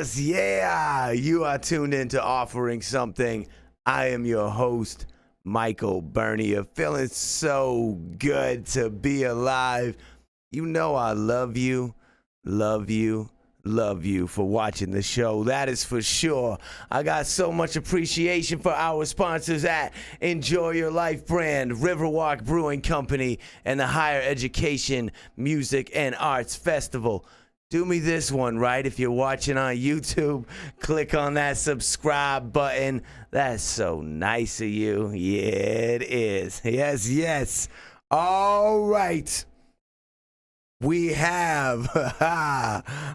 Yes, yeah. You are tuned into Offering Something. I am your host, Michael Bernier. Feeling so good to be alive. You know I love you for watching the show. That is for sure. I got so much appreciation for our sponsors at Enjoy Your Life brand, Riverwalk Brewing Company, and the Higher Education Music and Arts Festival. Do me this one, right? If you're watching on YouTube, click on that subscribe button. That's so nice of you. Yeah, it is. Yes, yes. All right. We have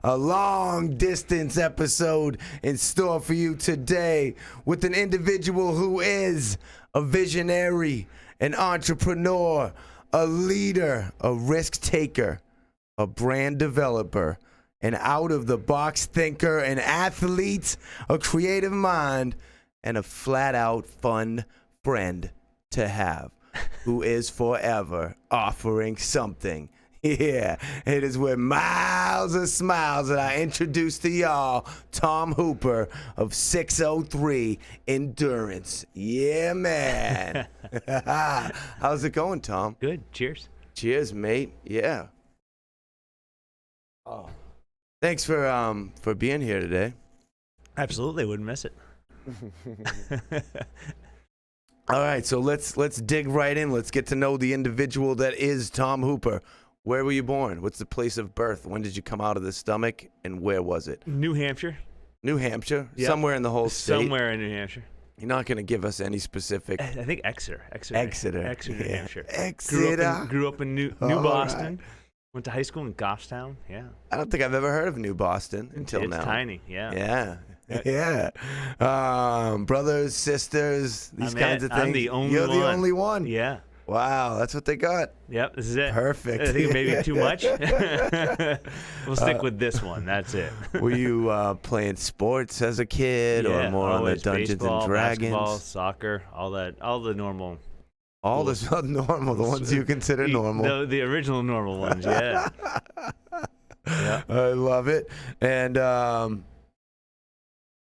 a long distance episode in store for you today with an individual who is a visionary, an entrepreneur, a leader, a risk taker, a brand developer, an out-of-the-box thinker, an athlete, a creative mind, and a flat-out fun friend to have who is forever offering something. Yeah, it is with miles of smiles that I introduce to y'all Tom Hooper of SIX03 Endurance. Yeah, man. How's it going, Tom? Good. Cheers. Cheers, mate. Yeah. Oh, thanks for being here today. Absolutely, wouldn't miss it. All right, so let's dig right in. Let's get to know the individual that is Tom Hooper. Where were you born? What's the place of birth? When did you come out of the stomach, and where was it? New Hampshire. New Hampshire? Yep. Somewhere in the whole state? Somewhere in New Hampshire. You're not going to give us any specific... I think Exeter. Exeter, New yeah. Hampshire. Exeter. Grew up in New Boston. Right. Went to high school in Goffstown. Yeah. I don't think I've ever heard of New Boston until now. It's tiny, yeah. Yeah. Brothers, sisters, these kinds of things. I'm the only You're one. the only one. Yeah. Wow, that's what they got. Yep, this is it. Perfect. I think maybe too much. We'll stick with this one. That's it. Were you playing sports as a kid, or more on the Dungeons baseball, and Dragons? Basketball, soccer, all the normal. All the normal, the ones you consider normal. The original normal ones, yeah. Yeah. I love it. And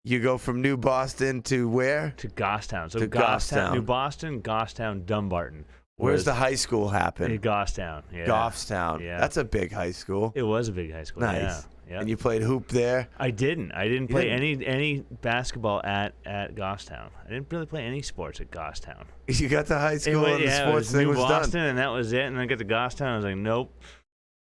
you go from New Boston to where? To Goffstown. So to Goffstown. New Boston, Goffstown, Dumbarton. Where's the high school happen? In Goffstown. Yeah. Goffstown. Yeah. That's a big high school. It was a big high school. Nice. Yeah. Yep. And you played hoop there? I didn't play any basketball at Goffstown. I didn't really play any sports at Goffstown. You got to high school and the sports thing was done. New Boston, and that was it. And then I got to Goffstown, I was like, nope.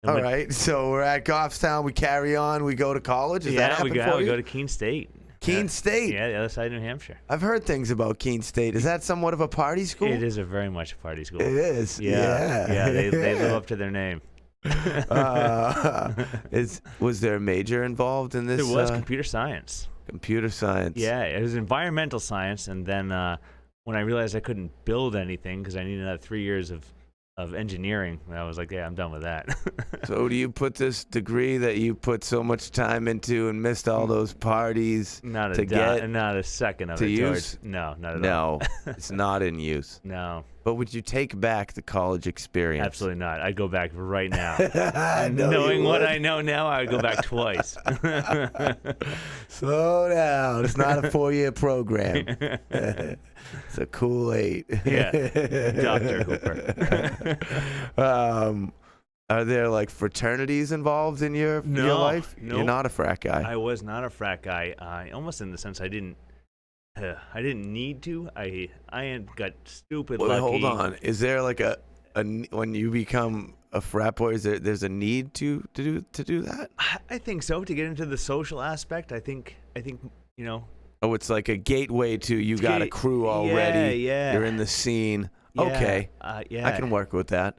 All right, so we're at Goffstown. We carry on. We go to college. Does that happen for you? We go to Keene State. Keene State? Yeah, the other side of New Hampshire. I've heard things about Keene State. Is that somewhat of a party school? It is very much a party school. It is? Yeah, they live up to their name. Was there a major involved in this? There was computer science. Computer science. Yeah, it was environmental science, and then when I realized I couldn't build anything because I needed another 3 years of engineering, I was like, yeah, I'm done with that. So do you put this degree that you put so much time into and missed all those parties not a second of to it, use? George. No, not at No, all. it's not in use. No. But would you take back the college experience? Absolutely not. I'd go back right now. Knowing what I know now, I would go back twice. Slow down. It's not a 4-year program. It's a cool 8. Yeah. Dr. Hooper. Are there like fraternities involved in your life? Nope. You're not a frat guy. I was not a frat guy. Almost in the sense I didn't need to. I got stupid lucky. Hold on. Is there like a when you become a frat boy, there's a need to do that? I think so, to get into the social aspect. I think you know. Oh, it's like a gateway to you got a crew already. Yeah. You're in the scene. Yeah, okay. Yeah. I can work with that.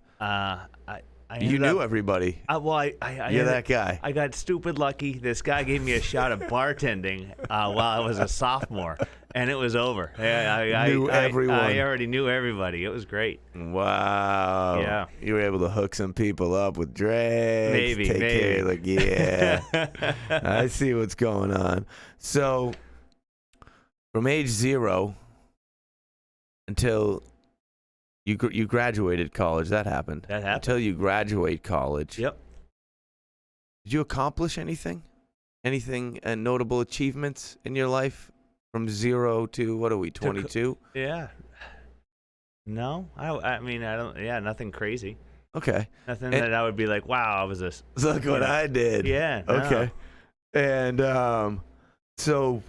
You knew everybody. You're that guy. I got stupid lucky. This guy gave me a shot of bartending while I was a sophomore, and it was over. I knew everyone. I already knew everybody. It was great. Wow. Yeah. You were able to hook some people up with drinks. Maybe. Care. Like, yeah. I see what's going on. So, from age 0 until you graduated college, that happened. That happened. Until you graduate college. Yep. Did you accomplish anything? anything notable achievements in your life from 0 to what are we 22? Yeah. No, I mean I don't. Yeah, nothing crazy. Okay. Nothing that I would be like, wow, I was this. Look what I did. Yeah. No. Okay. And so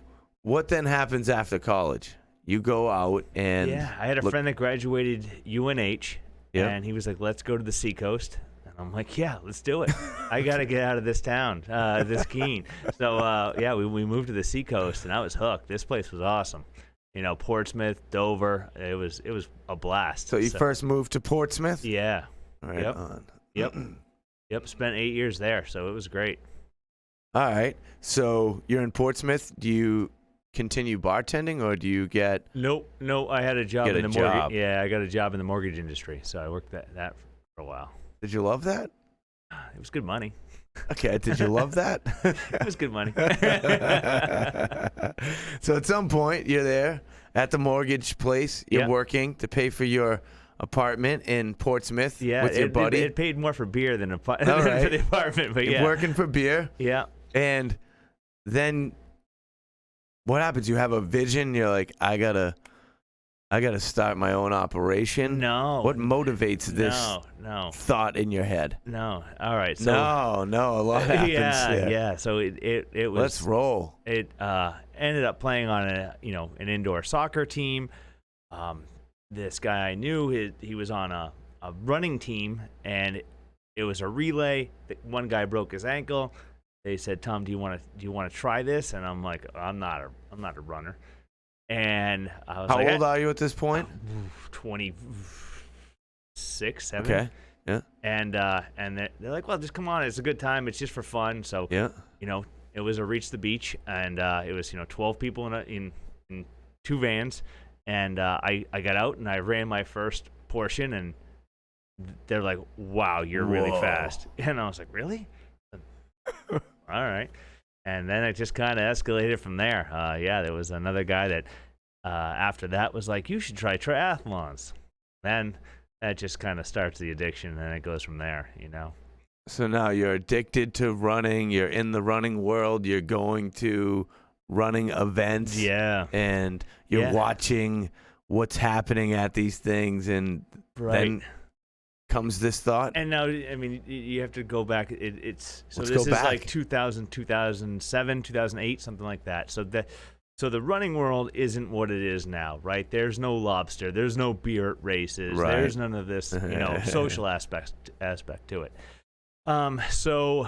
what then happens after college? You go out and yeah, I had a friend that graduated UNH, Yeah. and he was like, let's go to the seacoast. And I'm like, yeah, let's do it. I got to get out of this town, this Keene. So, yeah, we moved to the seacoast, and I was hooked. This place was awesome. You know, Portsmouth, Dover, it was a blast. So you first moved to Portsmouth? Yeah. Right Yep. on. Yep, spent 8 years there, so it was great. All right. So you're in Portsmouth. Do you continue bartending or do you get Nope, I had a job Get in a the job. mortgage. Yeah, I got a job in the mortgage industry, so I worked that for a while. Did you love that? It was good money. Okay, did you love that? It was good money. So at some point you're there at the mortgage place, you're Yeah. working to pay for your apartment in Portsmouth Yeah, with your buddy. It paid more for beer than for right. the apartment, but You're yeah. working for beer. Yeah. And then what happens? You have a vision, you're like, I gotta start my own operation. No. What motivates this No. thought in your head? No. All right. So No, a lot happens there. yeah. So it was. Let's roll. It ended up playing on an indoor soccer team. This guy I knew, he was on a running team, and it was a relay. One guy broke his ankle. They said, "Tom, do you want to try this?" And I'm like, "I'm not a runner." And I was How like, old are you at this point? 26, 7. Okay. Yeah. And they're like, "Well, just come on. It's a good time. It's just for fun." So Yeah. it was a reach the beach, and it was 12 people in 2 vans, and I got out and I ran my first portion, and they're like, "Wow, you're really Whoa. fast." And I was like, "Really?" All right. And then it just kind of escalated from there. Yeah, there was another guy that after that was like, "You should try triathlons." Then that just kind of starts the addiction, and it goes from there, So now you're addicted to running. You're in the running world. You're going to running events. Yeah. And you're Yeah. watching what's happening at these things. And Right. then comes this thought. And now, I mean, you have to go back. It's so Let's this go is back. like 2000, 2007, 2008, something like that. So the running world isn't what it is now, right? There's no lobster, there's no beer races, Right. there's none of this, social aspect to it. So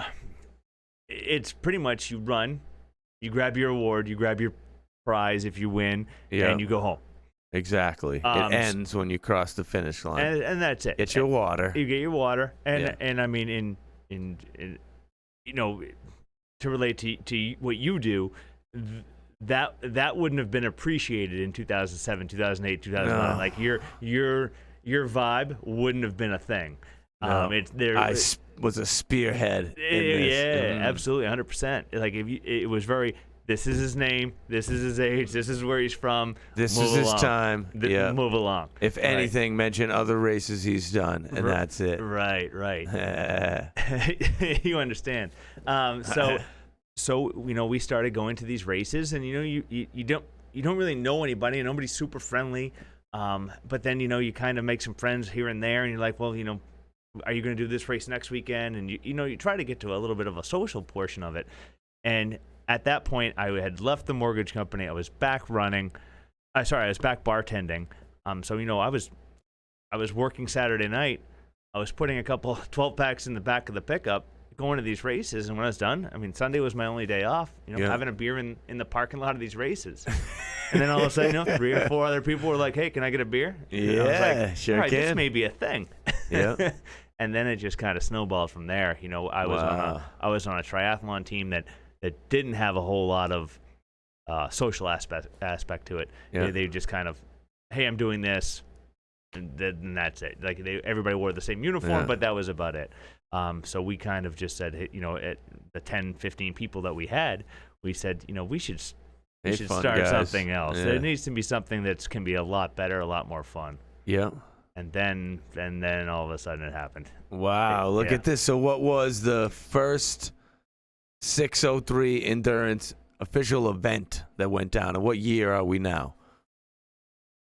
it's pretty much you run, you grab your award, you grab your prize if you win, Yeah. and you go home. Exactly. It ends when you cross the finish line. And that's it. Get your water. You get your water, and Yeah. and I mean, in to relate to what you do, that wouldn't have been appreciated in 2007, 2008, 2009. No. Like your vibe wouldn't have been a thing. No. I was a spearhead in this. Yeah, absolutely, 100%. Like it was very. This is his name. This is his age. This is where he's from. This Move is his along. time. Yeah. Move along. If anything, mention other races he's done, and that's it. Right. You understand. So we started going to these races, and you don't really know anybody, and nobody's super friendly. But then you kind of make some friends here and there, and you're like, well, are you going to do this race next weekend? And you try to get to a little bit of a social portion of it. And at that point, I had left the mortgage company. I was back running. I was back bartending. So I was working Saturday night. I was putting a couple 12 packs in the back of the pickup, going to these races. And when I was done, I mean, Sunday was my only day off. Having a beer in the parking lot of these races. And then all of a sudden, 3 or 4 other people were like, "Hey, can I get a beer?" And I was like, sure all right, can. This may be a thing. Yeah. And then it just kind of snowballed from there. I was on a triathlon team that didn't have a whole lot of social aspect to it. Yeah. They just kind of, "Hey, I'm doing this," and that's it. Like everybody wore the same uniform, but that was about it. So we kind of just said, at the 10, 15 people that we had, we said, we should fun start guys. something else. Yeah. There needs to be something that can be a lot better, a lot more fun. Yeah. And then all of a sudden it happened. Wow. Look Yeah. at this. So what was the first 603 endurance official event that went down, and what year are we now?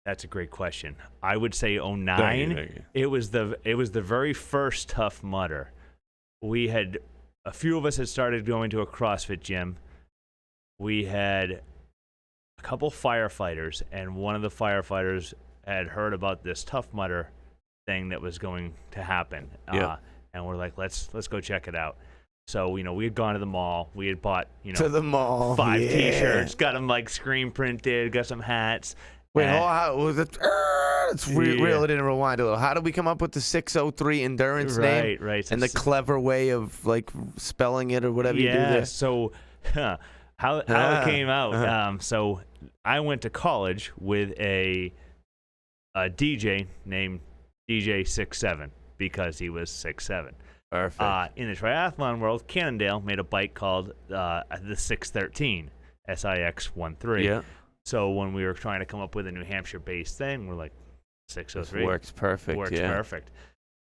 That's a great question. I would say 09. Thank you. It was the very first Tough Mudder. We had a few of us had started going to a CrossFit gym. We had a couple firefighters, and one of the firefighters had heard about this Tough Mudder thing that was going to happen. Yeah. And we're like, let's go check it out. So, we had gone to the mall. We had bought, To the mall. 5 yeah. T-shirts, got them like screen printed, got some hats. Wait, and- how was it? Let's reel it in and rewind a little. How did we come up with the 603 endurance name? Right. So And the clever way of like spelling it or whatever you do there? So how it came out. So I went to college with a DJ named DJ 6'7" because he was 6'7". Perfect. In the triathlon world, Cannondale made a bike called the SIX13, SIX13. Yeah. So when we were trying to come up with a New Hampshire-based thing, we're like, 603 Works perfect. perfect.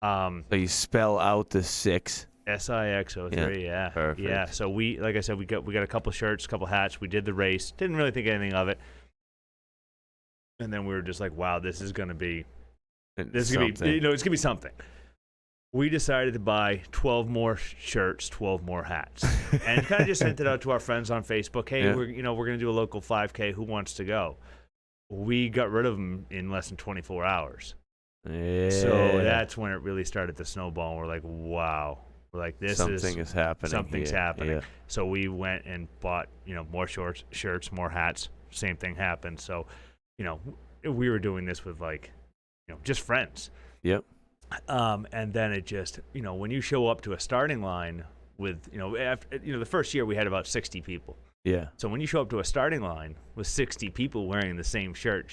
So you spell out the 6. SIX03, yeah. Perfect. Yeah. So we, like I said, we got a couple shirts, a couple hats. We did the race. Didn't really think anything of it. And then we were just like, wow, this is gonna be it's gonna be something. We decided to buy 12 more shirts, 12 more hats, and kind of just sent it out to our friends on Facebook. Hey, we're gonna do a local 5K. Who wants to go? We got rid of them in less than 24 hours. Yeah. So that's when it really started to snowball. We're like, wow. We're like, something is happening. Something's happening. Yeah. So we went and bought, more shirts, more hats. Same thing happened. So, we were doing this with just friends. Yep. And then it just, when you show up to a starting line with, after, the first year we had about 60 people. Yeah. So when you show up to a starting line with 60 people wearing the same shirt,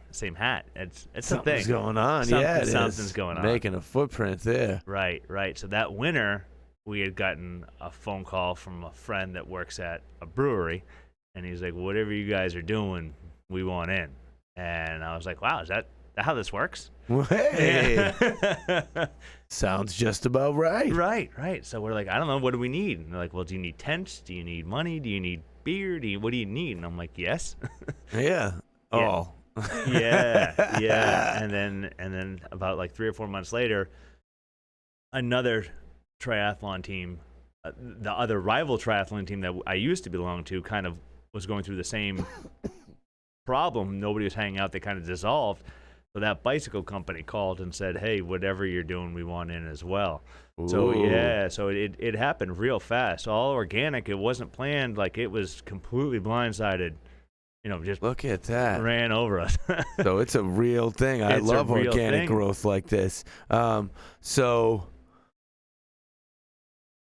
same hat, it's a Something's thing. going on. Something's going on. Making a footprint there. Right. So that winter, we had gotten a phone call from a friend that works at a brewery, and he's like, whatever you guys are doing, we want in. And I was like, wow, is that how this works? Hey. Sounds just about right. Right. So we're like, I don't know, what do we need? And they're like, well, do you need tents? Do you need money? Do you need beer? What do you need? And I'm like, yes. Yeah. Oh. Yeah. And then about like 3 or 4 months later, another triathlon team, the other rival triathlon team that I used to belong to, kind of was going through the same problem. Nobody was hanging out. They kind of dissolved. So that bicycle company called and said, hey, whatever you're doing, we want in as well. Ooh. So it happened real fast. All organic. It wasn't planned. Like, it was completely blindsided. Just Look at that. ran over us. So it's a real thing. I It's a love real organic thing. growth like this. So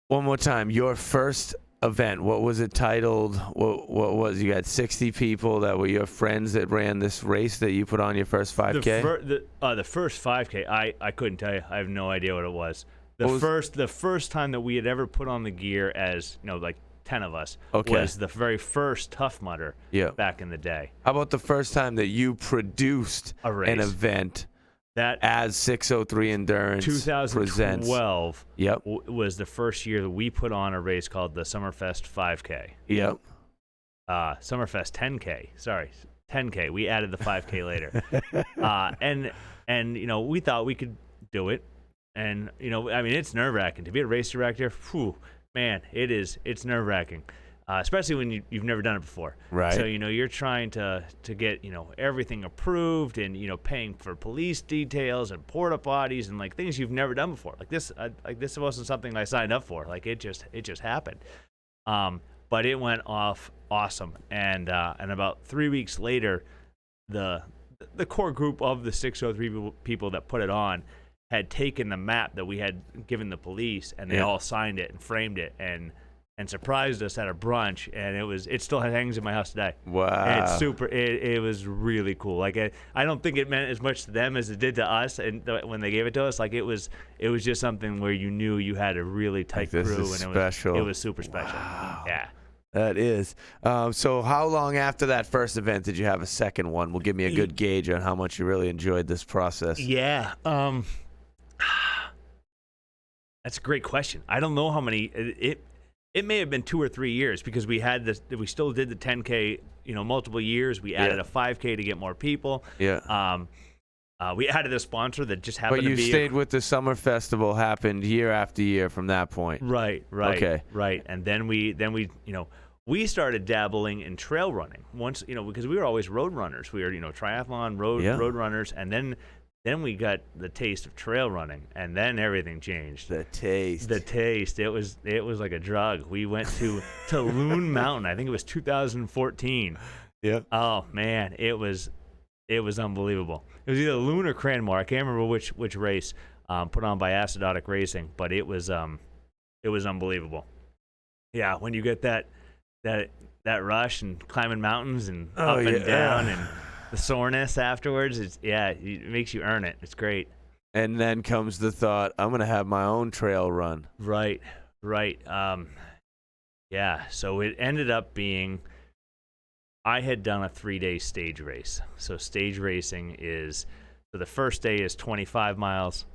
one more time, your first event, what was it titled? What was, you got 60 people that were your friends that ran this race that you put on your first 5K? The first 5K, I couldn't tell you. I have no idea what it was. The first time that we had ever put on the gear as, like 10 of us, was the very first Tough Mudder back in the day. How about the first time that you produced A race. an event That as 603 Endurance 2012 Yep. was the first year that we put on a race called the Summerfest 5K. Yep. Summerfest 10K. Sorry, 10K. We added the 5K later. And we thought we could do it. And it's nerve-wracking to be a race director. Whew, man, it's nerve-wracking. Especially when you've never done it before. Right. So, you're trying to get, everything approved and, paying for police details and porta potties and, things you've never done before. This wasn't something I signed up for. It just happened. But it went off awesome. And about 3 weeks later, the core group of the 603 people that put it on had taken the map that we had given the police, and they all signed it and framed it and surprised us at a brunch, and it still hangs in my house today. Wow. And it's super. It was really cool. I don't think it meant as much to them as it did to us, and when they gave it to us, it was just something where you knew you had a really tight crew, and special. It was super special. Wow. Yeah. That is. So how long after that first event did you have a second one? Will give me a good gauge on how much you really enjoyed this process. Yeah. That's a great question. I don't know how many It may have been 2 or 3 years because we had this. We still did the 10K, multiple years. We added a 5K to get more people. Yeah. We added a sponsor that just happened But to you be. stayed with the summer festival, happened year after year from that point. Right. Okay. Right. And then we we started dabbling in trail running once, because we were always road runners. We were, triathlon road runners, and then we got the taste of trail running, and then everything changed. The taste. It was like a drug. We went to Loon Mountain. I think it was 2014. Yeah. Oh man, it was unbelievable. It was either Loon or Cranmore. I can't remember which race put on by Acidotic Racing, but it was unbelievable. Yeah, when you get that rush and climbing mountains and up and down and the soreness afterwards, it makes you earn it. It's great. And then comes the thought, I'm going to have my own trail run. Right. So it ended up being, I had done a 3-day stage race. So stage racing is, the first day is 25 miles.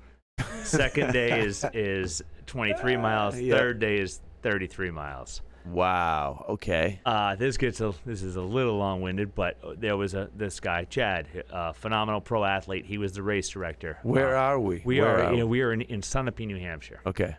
Second day is 23 miles. Third day is 33 miles. Wow. Okay. This is a little long-winded, but there was this guy, Chad, phenomenal pro athlete. He was the race director. Where are we? We are in Sunapee, New Hampshire. Okay.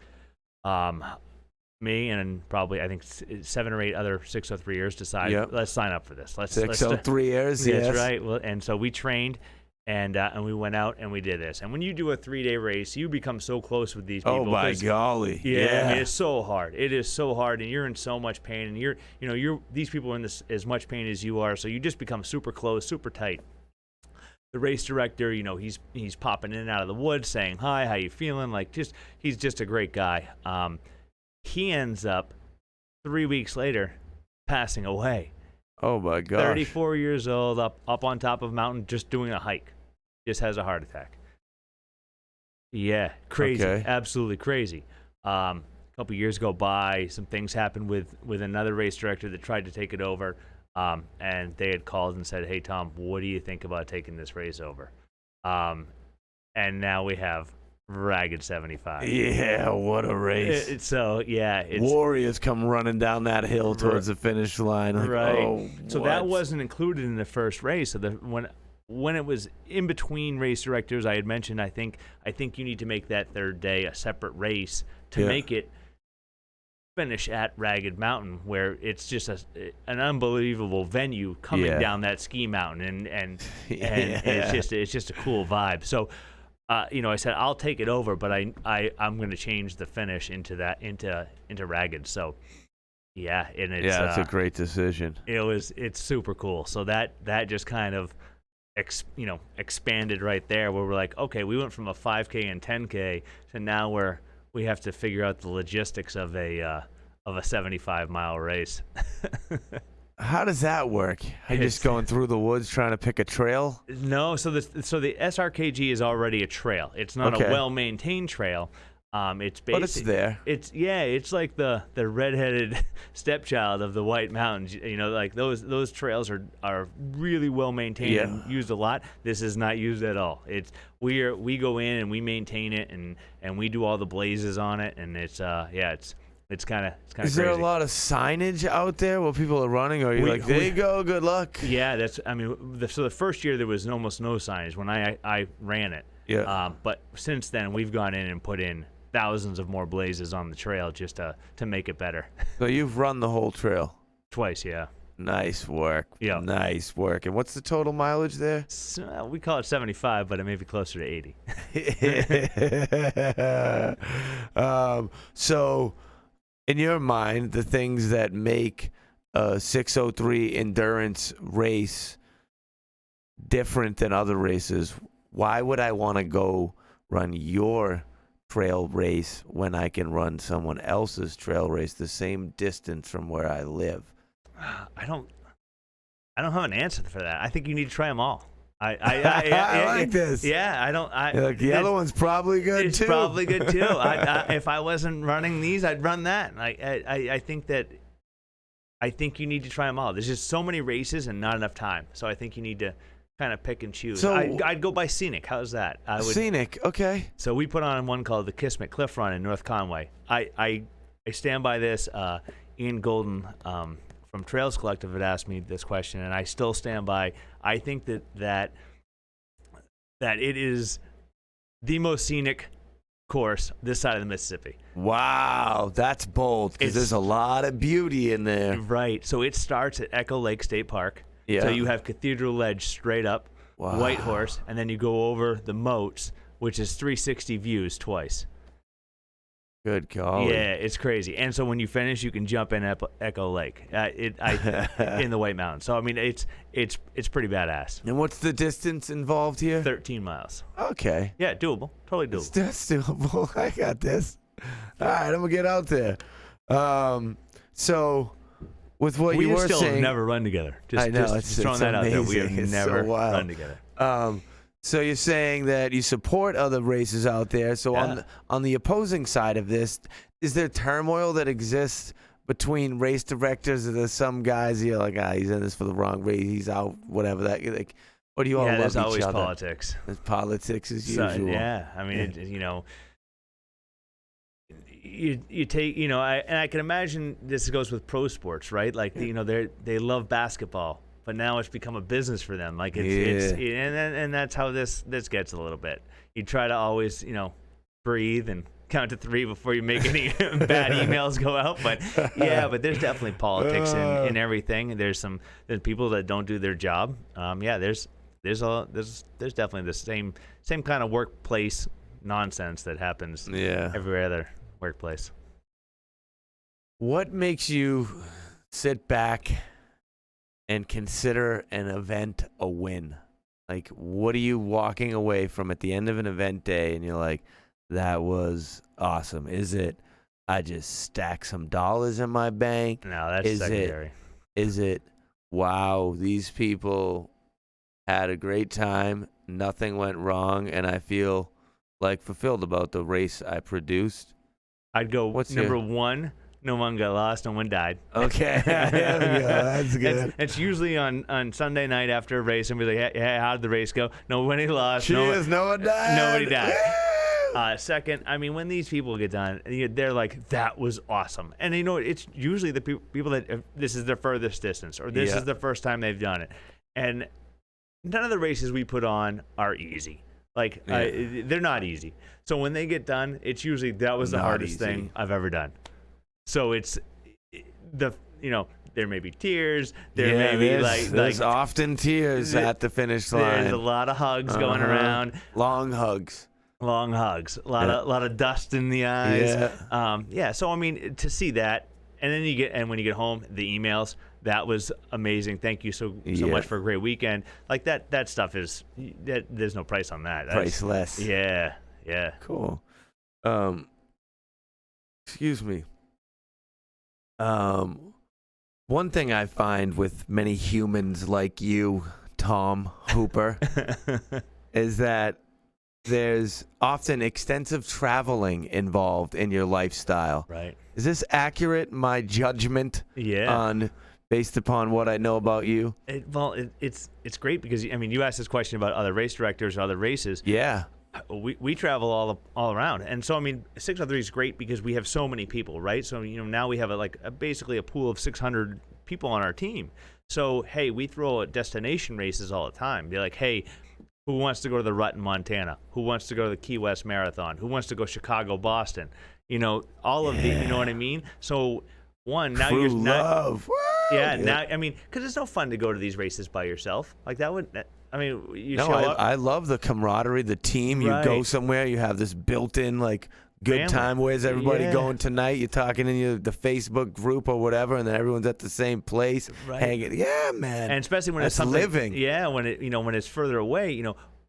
Me and probably I think 7 or 8 other 603ers decided, let's sign up for this. Let's 603ers. Yes, That's right. Well, and so we trained. And we went out and we did this. And when you do a 3-day race, you become so close with these people. Oh my golly! Yeah, I mean, it's so hard. It is so hard, and you're in so much pain. And these people are in as much pain as you are. So you just become super close, super tight. The race director, he's popping in and out of the woods, saying hi, how you feeling? He's just a great guy. He ends up 3 weeks later passing away. Oh my gosh! 34 years old, up on top of a mountain, just doing a hike. Just has a heart attack. Yeah, crazy. Okay. Absolutely crazy. A couple years go by, some things happened with another race director that tried to take it over, and they had called and said, "Hey Tom, what do you think about taking this race over?" And now we have Ragged 75. Yeah, what a race! Warriors come running down that hill towards the finish line. Right. Oh, so that wasn't included in the first race. So when it was in between race directors, I had mentioned I think you need to make that third day a separate race to make it finish at Ragged Mountain, where it's just an unbelievable venue coming down that ski mountain, and it's just a cool vibe. So. I said I'll take it over, but I'm going to change the finish into Ragged. So, it's a great decision. It's super cool. So that just kind of expanded right there, where we're like, okay, we went from a 5K and 10K to now we have to figure out the logistics of a 75-mile race. How does that work? Are you just going through the woods trying to pick a trail? No, so the SRKG is already a trail. It's not a well-maintained trail. It's but it's there. It's like the redheaded stepchild of the White Mountains. Those trails are really well maintained and used a lot. This is not used at all. We go in and we maintain it and we do all the blazes on it, and it's kind of Is there a lot of signage out there while people are running, or are you there you go, good luck? Yeah, so the first year there was almost no signage when I ran it. Yeah. But since then we've gone in and put in thousands of more blazes on the trail just to make it better. So you've run the whole trail? Twice, yeah. Nice work. Yeah. Nice work. And what's the total mileage there? So, we call it 75, but it may be closer to 80. So, in your mind, the things that make a 603 endurance race different than other races, why would I want to go run your trail race when I can run someone else's trail race the same distance from where I live? I don't have an answer for that. I think you need to try them all. I like this. Yeah, the other one's probably good it's too. It's probably good too. If I wasn't running these, I'd run that. I think you need to try them all. There's just so many races and not enough time. So I think you need to kind of pick and choose. So I'd go by Scenic. How's that? Scenic, okay. So we put on one called the Kismet Cliff Run in North Conway. I I stand by this. Ian Golden from Trails Collective had asked me this question, and I still stand by. I think that it is the most scenic course this side of the Mississippi. Wow, that's bold because there's a lot of beauty in there. Right. So it starts at Echo Lake State Park. Yeah. So you have Cathedral Ledge straight up, Wow. Whitehorse, and then you go over the Moats, which is 360 views twice. Good golly. Yeah, it's crazy. And so when you finish, you can jump in Echo Lake in the White Mountains. So I mean, it's pretty badass. And what's the distance involved here? 13 miles. Okay. Yeah, doable. Totally doable. That's doable. I got this. All right, I'm gonna get out there. So with what we you were still saying, have never run together. I know, just throwing that out there. We have amazing. It's never so wild. run together. So you're saying that you support other races out there. So on the opposing side of this, is there turmoil that exists between race directors? Or there's some guys you're like, he's in this for the wrong race, he's out, whatever that. Like, or do you all love each there's always other? Politics. There's politics as So, usual. yeah, I mean, you take, and I can imagine this goes with pro sports, right? Like, they love basketball, but now it's become a business for them. Like and that's how this gets a little bit. You try to always, breathe and count to 3 before you make any bad emails go out. But but there's definitely politics in everything. There's people that don't do their job. There's definitely the same kind of workplace nonsense that happens every other workplace. What makes you sit back and consider an event a win? Like, what are you walking away from at the end of an event day and you're like, that was awesome? Is it, I just stacked some dollars in my bank? No, that's secondary. Is it, wow, these people had a great time, nothing went wrong, and I feel like fulfilled about the race I produced? I'd go number 1. No one got lost. No one died. Okay. There we go. That's good. It's usually on Sunday night after a race, and we're like, hey, how did the race go? Nobody lost. Cheers, no one died. Nobody died. Second, I mean, when these people get done, they're like, that was awesome. And it's usually the people that this is their furthest distance, or this is the first time they've done it. And none of the races we put on are easy. Like, they're not easy. So when they get done, it's usually, that was the hardest thing I've ever done. So it's there may be tears. There may be there's often tears at the finish line. There's a lot of hugs going around. Long hugs. A lot of dust in the eyes. Yeah. So I mean, to see that, and then when you get home, the emails. That was amazing. Thank you so much for a great weekend. Like that stuff is there's no price on that. Priceless. Yeah. Cool. Excuse me. One thing I find with many humans like you, Tom Hooper, is that there's often extensive traveling involved in your lifestyle. Right. Is this accurate, my judgment based upon what I know about you? It's great because, I mean, you asked this question about other race directors or other races. Yeah. We travel all around, and so I mean, SIX03 is great because we have so many people, right? So now we have basically a pool of 600 people on our team. So hey, we throw destination races all the time. Be like, hey, who wants to go to the Rut in Montana? Who wants to go to the Key West Marathon? Who wants to go Chicago, Boston? All of the, you know what I mean? So now Crew you're love. now I mean, because it's no fun to go to these races by yourself. Like that would. I mean, show up. I love the camaraderie, the team. You go somewhere, you have this built-in good family. time. Where's everybody going tonight? You're talking in the Facebook group or whatever, and then everyone's at the same place, hanging. Yeah, man. And especially when it's something living. Yeah, when it's further away,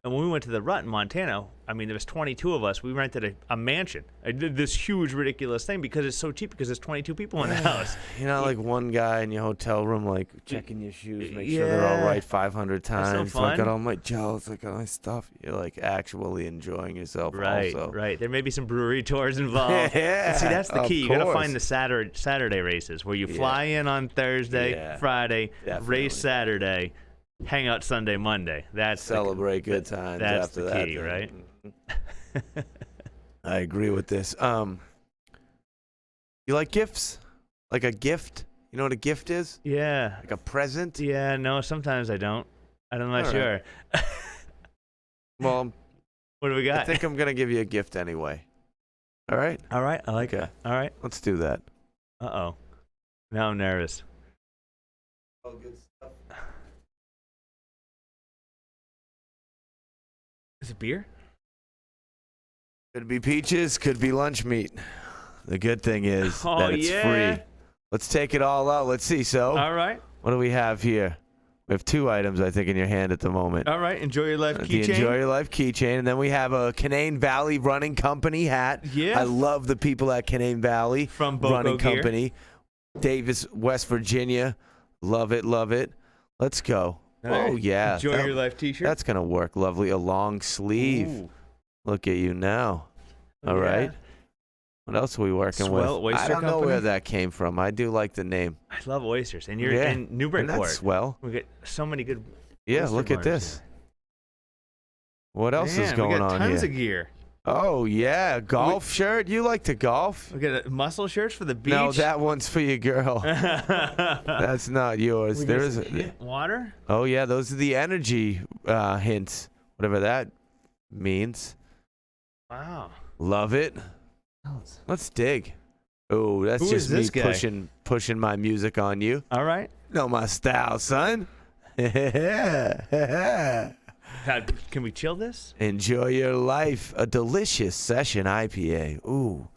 And when we went to the Rut in Montana, I mean, there was 22 of us. We rented a mansion. I did this huge, ridiculous thing because it's so cheap because there's 22 people in the house. Like one guy in your hotel room, checking your shoes, make sure they're all right 500 times. That's so fun. I got all my gels, all my stuff. You're actually enjoying yourself also. Right. There may be some brewery tours involved. Yeah. See, that's the key. You got to find the Saturday races where you fly in on Thursday, Friday, race Saturday. Hang out Sunday, Monday. That's celebrate good times. That's after the that, key, right? I agree with this. You like gifts? Like a gift? You know what a gift is? Yeah. Like a present? Yeah, no, sometimes I don't. I'm not All sure. Well, What do we got? I think I'm going to give you a gift anyway. All right? All right, I like Okay. it. All right. Let's do that. Uh-oh. Now I'm nervous. All good stuff. Is it beer? Could be peaches, could be lunch meat. The good thing is that it's free. Let's take it all out. Let's see. So, All right. what do we have here? We have 2 items, I think, in your hand at the moment. All right. Enjoy your life The keychain. Enjoy Your Life keychain. And then we have a Canaan Valley Running Company hat. Yeah. I love the people at Canaan Valley From Boco Running Gear. Company. Davis, West Virginia. Love it, love it. Let's go. All right. Oh, yeah. Enjoy your life t-shirt. That's going to work lovely. A long sleeve. Ooh. Look at you now. All right. What else are we working Swell with? Oyster I don't know Company? where that came from. I do like the name. I love oysters. And you're Yeah. in And Newburyport. that's swell. We get so many good Yeah, oyster look at bars this. here. What else is Man, we going got on tons here? of gear. Oh, yeah. Golf shirt? You like to golf? We got muscle shirts for the beach. No, that one's for your girl. That's not yours. We There got is. some water. Oh, yeah. Those are the energy hints, whatever that means. Wow. Love it. Let's dig. Oh, that's Who just is me this guy? pushing my music on you. All right. Know my style, son. Can we chill this? Enjoy your life. A delicious session IPA. Ooh,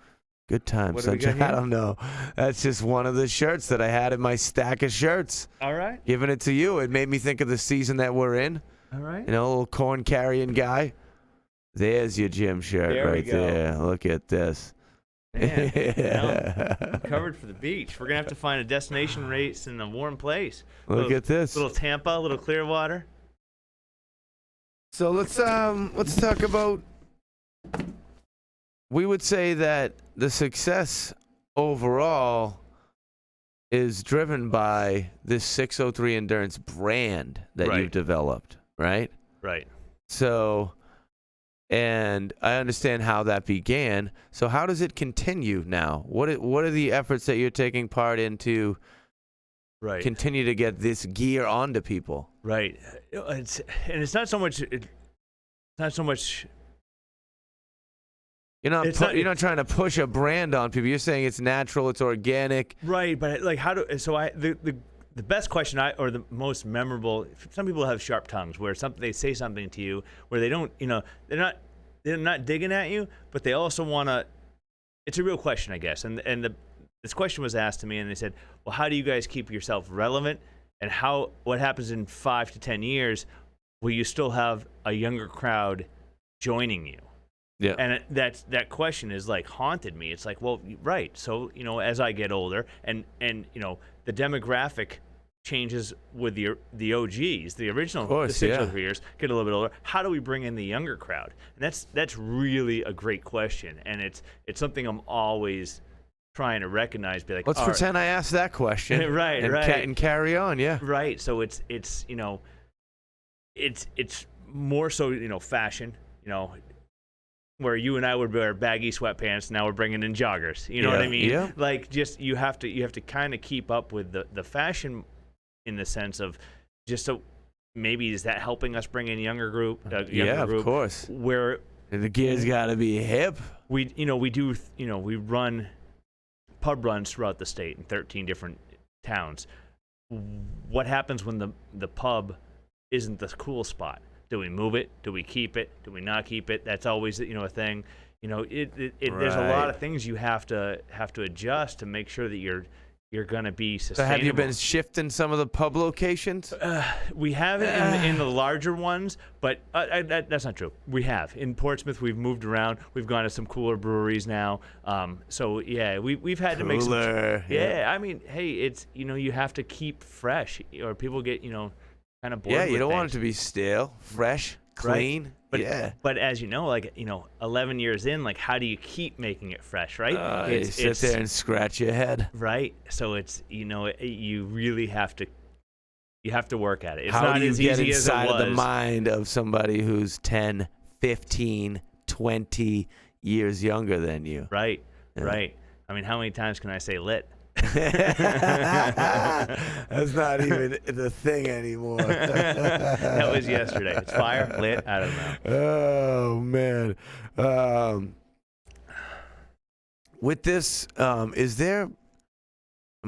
good time, What do we got sunshine. I here? don't know. That's just one of the shirts that I had in my stack of shirts. All right. Giving it to you. It made me think of the season that we're in. All right. You know, a little corn carrying guy. There's your gym shirt There we right go. there. Look at this. Man, I'm covered for the beach. We're gonna have to find a destination race in a warm place. Look at this. Little Tampa, little Clearwater. So let's talk about. We would say that the success overall is driven by this 603 endurance brand that Right. you've developed, right? Right. So, and I understand how that began. So how does it continue now? What are the efforts that you're taking part in to Right. continue to get this gear onto people? Right. It's not so much. It's not so much. You're not, It's not- you're not trying to push a brand on people. You're saying it's natural, it's organic. Right, but like, how do? So the best question or the most memorable. Some people have sharp tongues where they say something to you where they don't. They're not digging at you, but they also want to. It's a real question, I guess. And this question was asked to me, and they said, "Well, how do you guys keep yourself relevant? And what happens in 5 to 10 years? Will you still have a younger crowd joining you?" Yeah. And that question is like haunted me. It's like, well, right. So, as I get older and the demographic changes with the OGs, the original, Of course, the yeah. 603ers get a little bit older. How do we bring in the younger crowd? And that's really a great question. And it's something I'm always trying to recognize, be like, Let's all right. pretend I asked that question. Right, and right. and carry on, yeah. Right. So it's more so, fashion, where you and I would wear baggy sweatpants. Now we're bringing in joggers. You know what I Yeah, mean? yeah. Like, just you have to kind of keep up with the fashion, in the sense of just so maybe is that helping us bring in younger group? Yeah, of course. Where And the gear's got to be hip. we run pub runs throughout the state in 13 different towns. What happens when the pub isn't the cool spot? Do we move it? Do we keep it? Do we not keep it? That's always a thing. There's a lot Right. of things you have to adjust to make sure that you're gonna be So sustainable. have you been shifting some of the pub locations? We haven't in the larger ones, but that's not true. We have in Portsmouth. We've moved around. We've gone to some cooler breweries now. So yeah, we've had to make some. Cooler, Yeah, I mean, hey, it's you have to keep fresh, or people get kind of bored. Yeah, you with don't want it things. to be stale, fresh, Right. clean. But, yeah. But as 11 years in, like, how do you keep making it fresh, right? You sit there and scratch your head. right. So it's you really have to work at it. It's How not do you as get easy inside as it of was. the mind of somebody who's 10, 15, 20 years younger than you? Right. Yeah. Right. I mean, how many times can I say lit? That's not even the thing anymore. That was yesterday. It's fire, lit, I don't know. Oh, man. With this, am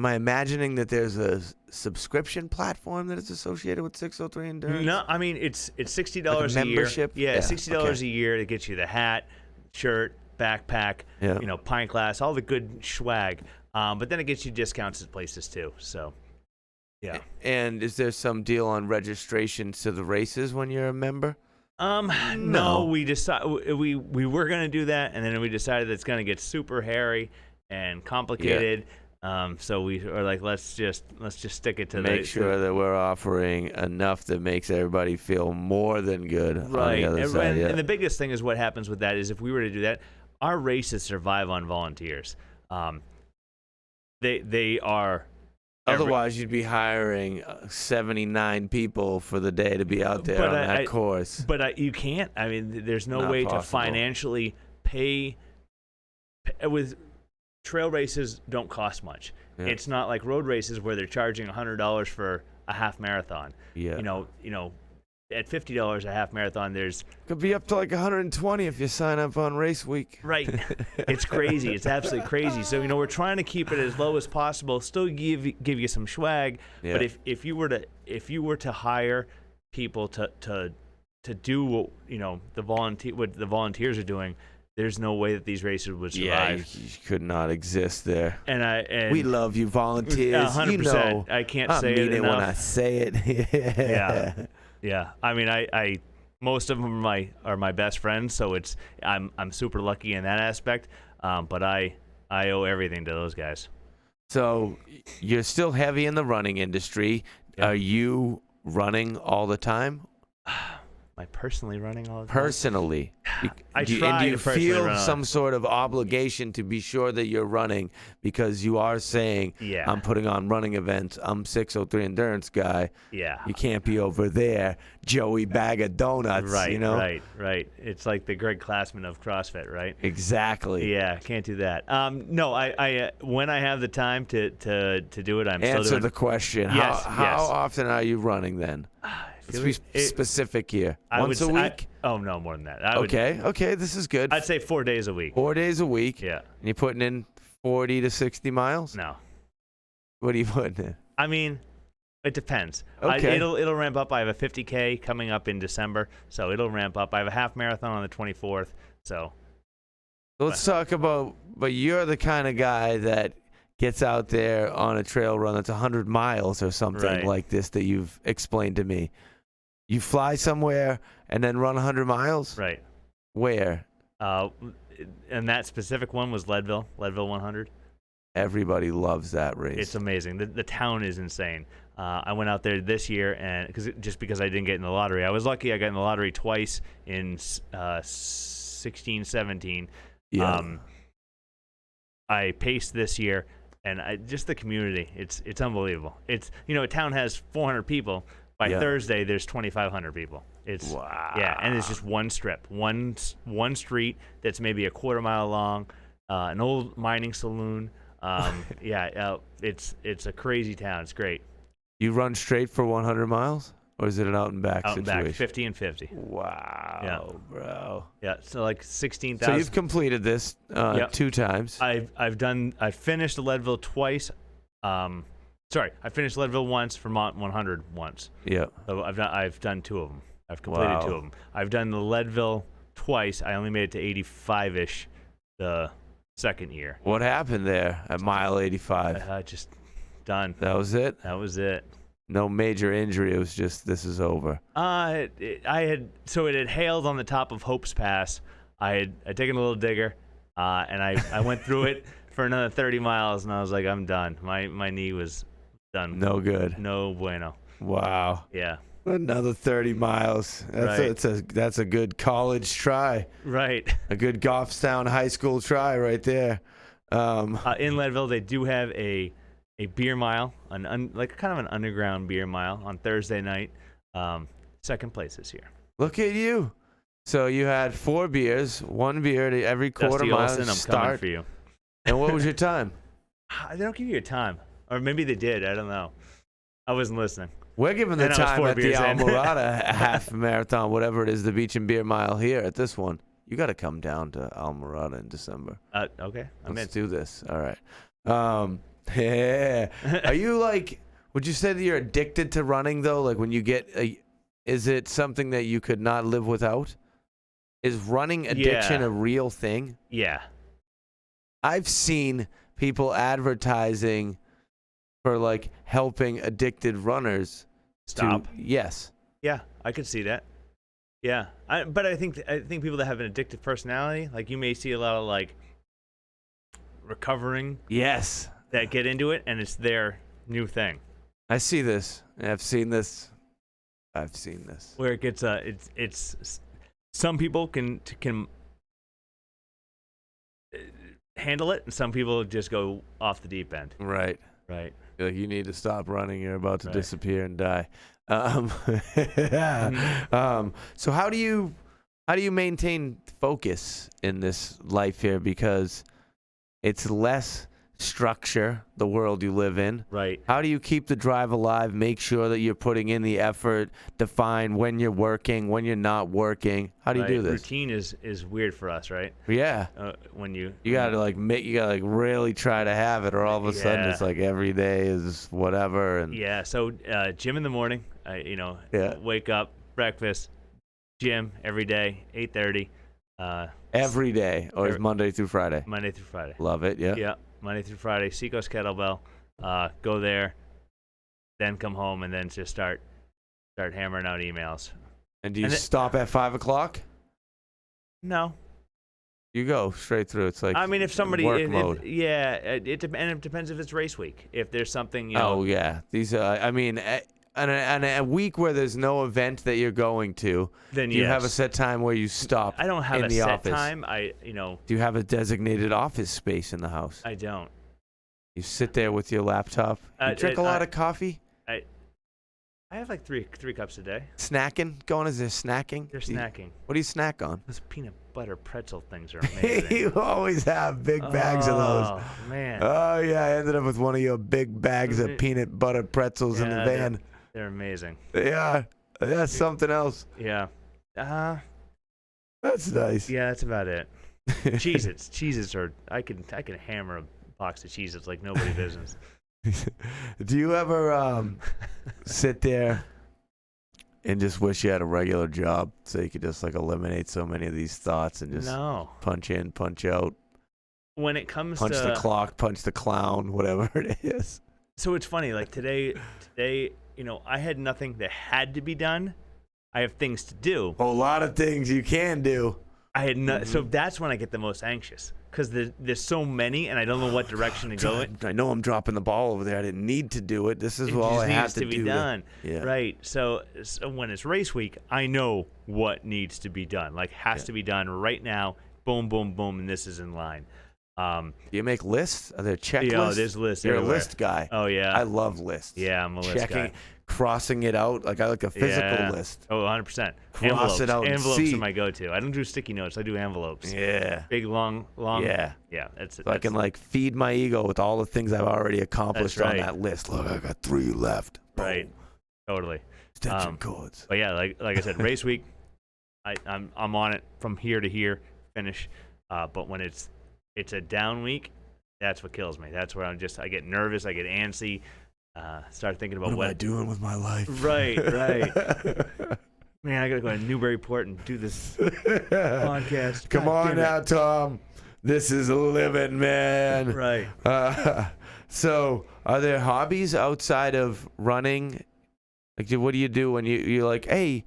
I imagining that there's a subscription platform that is associated with 603 Endurance? No, I mean, it's $60 Like a a year. membership? Yeah, Yeah, $60 okay. a year to get you the hat, shirt, backpack, Yeah. pint glass, all the good swag. But then it gets you discounts at places too. So, yeah. And is there some deal on registrations to the races when you're a member? No, we were gonna do that, and then we decided it's gonna get super hairy and complicated. So we are like, let's just stick it to Make sure that we're offering enough that makes everybody feel more than good right. on the other side. And the biggest thing is what happens with that is if we were to do that, our races survive on volunteers. They are. Otherwise, you'd be hiring 79 people for the day to be out there on that course. But you can't. I mean, there's no Not way possible. to financially pay. With trail races, don't cost much. Yeah. It's not like road races where they're charging $100 for a half marathon. Yeah. At $50 a half marathon, there's Could be up to like 120 if you sign up on race week. right. It's crazy. It's absolutely crazy. So we're trying to keep it as low as possible. Still give you some swag. Yeah. But if you were to hire people to do what what the volunteers are doing, there's no way that these races would survive. Yeah, you could not exist there. And We love you, volunteers. 100%. You know, I can't I say mean it enough. when I say it. Yeah. Yeah, I mean, I most of them are my best friends, so I'm super lucky in that aspect. But I owe everything to those guys. So you're still heavy in the running industry. Yeah. Are you running all the time? Am I personally running all the time? Personally, I do try you to personally feel run some sort of obligation to be sure that you're running because you are saying, Yeah. I'm putting on running events. I'm 603 Endurance guy. Yeah. You can't be over there, Joey Bag of Donuts. Right. You know? Right. It's like the Greg Glassman of CrossFit, right? Exactly. Yeah, can't do that. No, I when I have the time to do it, I'm still Answer doing. the question. Yes, How yes. often are you running then? Let's be specific here. Once a week? Oh no, more than that. Okay, this is good. I'd say 4 days a week. 4 days a week. Yeah. And you're putting in 40 to 60 miles? No. What are you putting in? I mean, it depends. Okay. It'll ramp up. I have a 50K coming up in December, so it'll ramp up. I have a half marathon on the 24th, so. Let's talk about, but you're the kind of guy that gets out there on a trail run that's 100 miles or something Right. like this that you've explained to me. You fly somewhere and then run 100 miles? Right. Where? And that specific one was Leadville 100. Everybody loves that race. It's amazing. The town is insane. I went out there this year, and because I didn't get in the lottery. I was lucky I got in the lottery twice in 16, 17. Yeah. I paced this year, and just the community. It's unbelievable. It's a town has 400 people. By Yeah. Thursday, there's 2,500 people. It's Wow. Yeah, and it's just one strip, one street that's maybe a quarter mile long, an old mining saloon. It's a crazy town. It's great. You run straight for 100 miles? Or is it an out and back Out and situation? back, 50 and 50. Wow, bro. Yeah, so like 16,000. So you've completed this Yep. 2 times. I finished Leadville twice. I finished Leadville once, Vermont 100 once. Yeah. So I've done 2 of them. I've completed Wow. 2 of them. I've done the Leadville twice. I only made it to 85-ish the second year. What happened there at mile 85? Just done. That was it? That was it. No major injury. It was just, this is over. It had hailed on the top of Hope's Pass. I'd taken a little digger, and I went through it for another 30 miles, and I was like, I'm done. My knee was done. No good. No bueno. Wow. Yeah. Another 30 miles. That's a good college try. Right. A good Goffstown High School try right there. In Leadville, they do have a beer mile, like kind of an underground beer mile on Thursday night. Second place this year. Look at you. So you had 4 beers, 1 beer to every quarter Dusty mile. Olson, I'm coming for you. And what was your time? They don't give you a time, or maybe they did. I don't know. I wasn't listening. We're giving the And I was time 4 at the beers in. Almirada half marathon, whatever it is, the Beach and Beer Mile here at this one. You got to come down to Almirada in December. Okay, Let's do this. All right. Yeah. Are you like? Would you say that you're addicted to running though? Like when you get, is it something that you could not live without? Is running addiction Yeah. a real thing? Yeah. I've seen people advertising for like helping addicted runners Stop. Yes. Yeah, I could see that. Yeah, but I think people that have an addictive personality, like you may see a lot of like recovering Yes. that get into it, and it's their new thing. I see this. I've seen this. Where it gets it's some people can handle it, and some people just go off the deep end. Right. Right. Like you need to stop running. You're about to Right. disappear and die. So how do you maintain focus in this life here? Because it's less structure, the world you live in. Right. How do you keep the drive alive? Make sure that you're putting in the effort. Define when you're working, when you're not working. How do you do this? Routine is weird for us, right? Yeah. When you You gotta really try to have it, or all of a sudden it's like every day is whatever. And Yeah. So gym in the morning. Wake up, breakfast, gym every day, 8:30. every day, or is Monday through Friday? Monday through Friday. Love it. Yeah. Yeah. Monday through Friday. Seacoast Kettlebell. Go there, then come home, and then just start hammering out emails. And do you stop at 5 o'clock? No. You go straight through. It's like, I mean, if somebody, work mode. it depends if it's race week. If there's something, Oh yeah, these are. I mean, on a week where there's no event that you're going to, then do you have a set time where you stop? I don't have in a the set office? time. Do you have a designated office space in the house? I don't. You sit there with your laptop. You drink a lot of coffee. I have like three cups a day. Snacking? Is there snacking? They're snacking. What do you snack on? Those peanut butter pretzel things are amazing. You always have big bags of those. Oh man. Oh yeah, I ended up with one of your big bags of peanut butter pretzels in the van. They're amazing. They are. That's something else. Yeah. That's nice. Yeah, that's about it. Cheez-Its are. I can hammer a box of Cheez-Its like nobody's business. Do you ever sit there and just wish you had a regular job so you could just like eliminate so many of these thoughts and just punch in, punch out? When it comes punch to the clock, punch the clown, whatever it is. So it's funny, like today, I had nothing that had to be done. I have things to do. A lot of things you can do. I had so that's when I get the most anxious because there's so many and I don't know what direction to go in. I know I'm dropping the ball over there. I didn't need to do it. This is all I have to do. It needs to be done. Yeah. Right. So when it's race week, I know what needs to be done. Like has to be done right now. Boom, boom, boom, and this is in line. Do you make lists? Are there checklists? Yeah, there's lists. You're everywhere. a list guy. Oh yeah. I love lists. Yeah, I'm a list guy. Crossing it out. Like I like a physical list. Oh, 100%. Cross it out. Envelopes are my go-to. I don't do sticky notes. I do envelopes. Yeah. Big, long. Yeah. Yeah. That's it. So I can like feed my ego with all the things I've already accomplished on that list. Look, I got 3 left. Boom. Right. Totally. Extension cords. But yeah, like I said, race week, I'm on it from here to here, finish. But when it's a down week, that's what kills me. That's where I get nervous. I get antsy. Start thinking about what am I doing with my life? Right. Man, I gotta go to Newburyport and do this podcast. Come on now, Tom. This is a living, man. Right. So, are there hobbies outside of running? Like, what do you do when you're like, hey,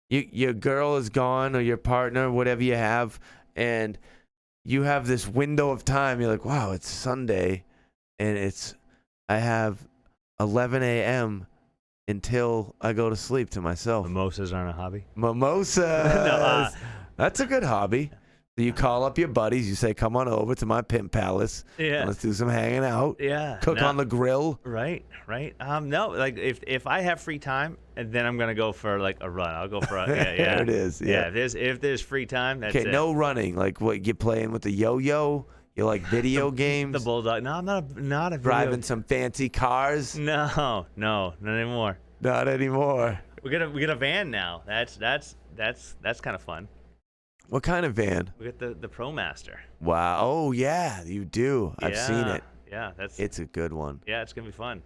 your girl is gone or your partner, whatever you have, and you have this window of time. You're like, wow, it's Sunday, and I have 11 a.m. until I go to sleep to myself. Mimosas aren't a hobby? Mimosas. No, that's a good hobby. So you call up your buddies. You say, come on over to my pimp palace. Yeah. Let's do some hanging out. Yeah. Cook on the grill. Right. No, like if I have free time, and then I'm going to go for like a run. I'll go for a, yeah. There it is. Yeah. If there's free time, that's it. Okay, no running. Like what, you playing with the yo-yo? You like video games? The bulldog. No, I'm not a Driving some fancy cars? No, not anymore. Not anymore. We got a van now. That's kind of fun. What kind of van? We got the ProMaster. Wow. Oh yeah, you do. I've seen it. Yeah, it's a good one. Yeah, it's gonna be fun.